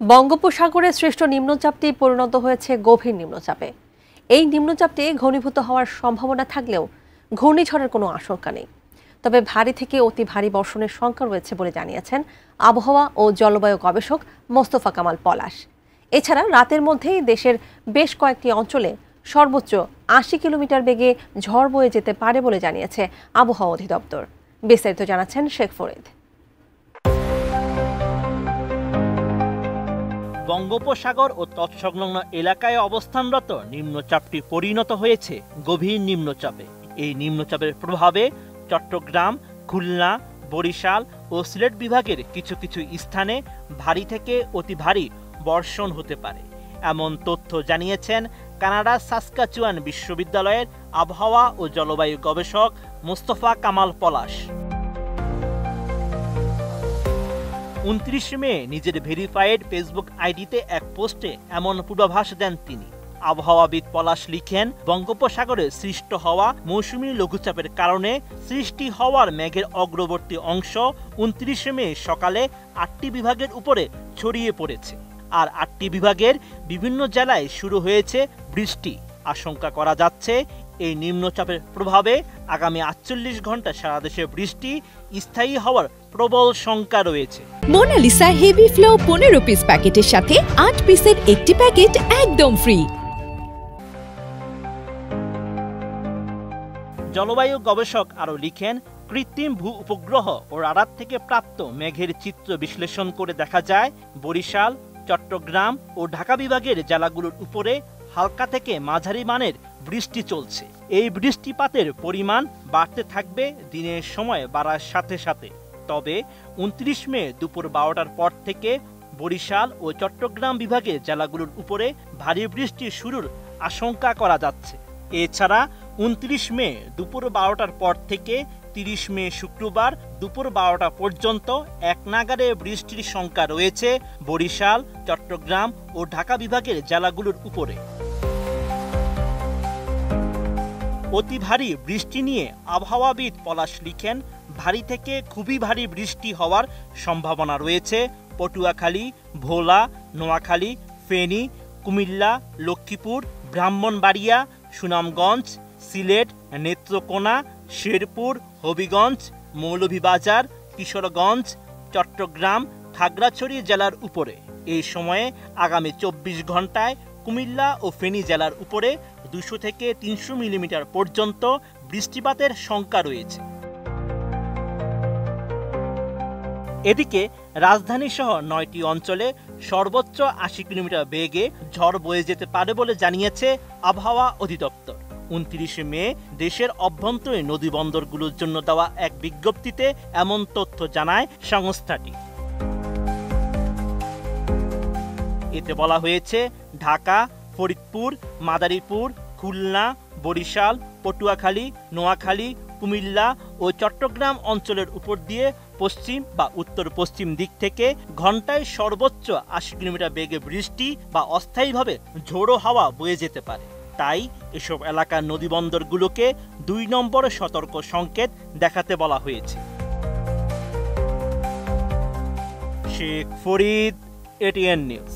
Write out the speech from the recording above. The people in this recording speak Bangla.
বঙ্গোপসাগরে সৃষ্ট নিম্নচাপটি পরিণত হয়েছে গভীর নিম্নচাপে। এই নিম্নচাপটি ঘনীভূত হওয়ার সম্ভাবনা থাকলেও ঘূর্ণিঝড়ের কোনো আশঙ্কা নেই। তবে ভারী থেকে অতি ভারী বর্ষণের শঙ্কা রয়েছে বলে জানিয়েছেন আবহাওয়া ও জলবায়ু গবেষক মোস্তফা কামাল পলাশ। এছাড়া রাতের মধ্যেই দেশের বেশ কয়েকটি অঞ্চলে সর্বোচ্চ ৮০ কিলোমিটার বেগে ঝড় বয়ে যেতে পারে বলে জানিয়েছে আবহাওয়া অধিদপ্তর। বিস্তারিত জানাচ্ছেন শেখ ফরিদ। বঙ্গোপসাগর ও তৎসংলগ্ন এলাকায় অবস্থানরত নিম্নচাপটি পরিণত হয়েছে গভীর নিম্নচাপে। এই নিম্নচাপের প্রভাবে চট্টগ্রাম, খুলনা, বরিশাল ও সিলেট বিভাগের কিছু কিছু স্থানে ভারী থেকে অতি ভারী বর্ষণ হতে পারে, এমন তথ্য জানিয়েছেন কানাডার সাসকাচুয়ান বিশ্ববিদ্যালয়ের আবহাওয়া ও জলবায়ু গবেষক মোস্তফা কামাল পলাশ। 29 মে নিজের ভেরিফাইড ফেসবুক আইডিতে এক পোস্টে এমন পূর্বাভাস দেন তিনি। আবহাওয়াবিদ পলাশ লিখেন, বঙ্গোপসাগরে সৃষ্ট হওয়া মৌসুমী লঘুচাপের কারণে সৃষ্টি হওয়ার মেঘের অগ্রবর্তী অংশ 29 মে সকালে 8টি বিভাগের উপরে ছড়িয়ে পড়েছে। আর 8টি বিভাগের বিভিন্ন জেলায় শুরু হয়েছে বৃষ্টি। আশঙ্কা করা যাচ্ছে এই নিম্নচাপের প্রভাবে আগামী 48 ঘন্টা সারা দেশে বৃষ্টি স্থায়ী হওয়ার প্রবল শঙ্কা রয়েছে। মোনালিসা হেভি ফ্লো 15 পিস প্যাকেটের সাথে 8 পিসের একটি প্যাকেট একদম ফ্রি। জলবায়ু গবেষক আরও লিখেন, কৃত্রিম ভূ উপগ্রহ ও রাডার থেকে প্রাপ্ত মেঘের চিত্র বিশ্লেষণ করে দেখা যায় বরিশাল, চট্টগ্রাম ও ঢাকা বিভাগের জেলাগুলোর উপরে হালকা থেকে মাঝারি মানের বৃষ্টি চলছে। এই বৃষ্টিপাতের পরিমাণ বাড়তে থাকবে দিনের সময় বাড়ার সাথে সাথে। তবে 29 মে দুপুর 12টার পর থেকে বরিশাল ও চট্টগ্রাম বিভাগের জেলাগুলোর উপরে ভারী বৃষ্টি শুরুর আশঙ্কা করা যাচ্ছে। এছাড়া 29 মে দুপুর 12টার পর থেকে 30 মে শুক্রবার দুপুর 12টা পর্যন্ত এক নাগাড়ে বৃষ্টির শঙ্কা রয়েছে বরিশাল, চট্টগ্রাম ও ঢাকা বিভাগের জেলাগুলোর উপরে। অতি ভারী বৃষ্টি নিয়ে আবহাওয়াবিদ পলাশ লিখেন, ভারী থেকে খুবই ভারী বৃষ্টি হওয়ার সম্ভাবনা রয়েছে পটুয়াখালী, ভোলা, নোয়াখালী, ফেনী, কুমিল্লা, লক্ষ্মীপুর, ব্রাহ্মণবাড়িয়া, সুনামগঞ্জ, সিলেট, নেত্রকোনা, শেরপুর, হবিগঞ্জ, মৌলভীবাজার, কিশোরগঞ্জ, চট্টগ্রাম, খাগড়াছড়ি জেলার উপরে। এই সময়ে আগামী 24 ঘন্টায় কুমিল্লা ও ফেনী জেলার উপরে 200 থেকে 300 মিলিমিটার পর্যন্ত বৃষ্টিপাতের শঙ্কা রয়েছে। এদিকে রাজধানী সহ 9টি অঞ্চলে সর্বোচ্চ 80 কিলোমিটার বেগে ঝড় বয়ে যেতে পারে বলে জানিয়েছে আবহাওয়া অধিদপ্তর। 29 মে দেশের অভ্যন্তরীণ নদী বন্দরগুলোর জন্য দেওয়া এক বিজ্ঞপ্তিতে এমন তথ্য জানায় সংস্থাটি। এতে বলা হয়েছে, ঢাকা, ফরিদপুর, মাদারীপুর, খুলনা, বরিশাল, পটুয়াখালী, নোয়াখালী, কুমিল্লা ও চট্টগ্রাম অঞ্চলের উপর দিয়ে পশ্চিম বা উত্তর পশ্চিম দিক থেকে ঘন্টায় সর্বোচ্চ 80 কিলোমিটার বেগে বৃষ্টি বা অস্থায়ীভাবে ঝোড়ো হাওয়া বয়ে যেতে পারে। তাই এসব এলাকার নদীবন্দরগুলোকে 2 নম্বর সতর্ক সংকেত দেখাতে বলা হয়েছে। Sheikh Farid, ATN news.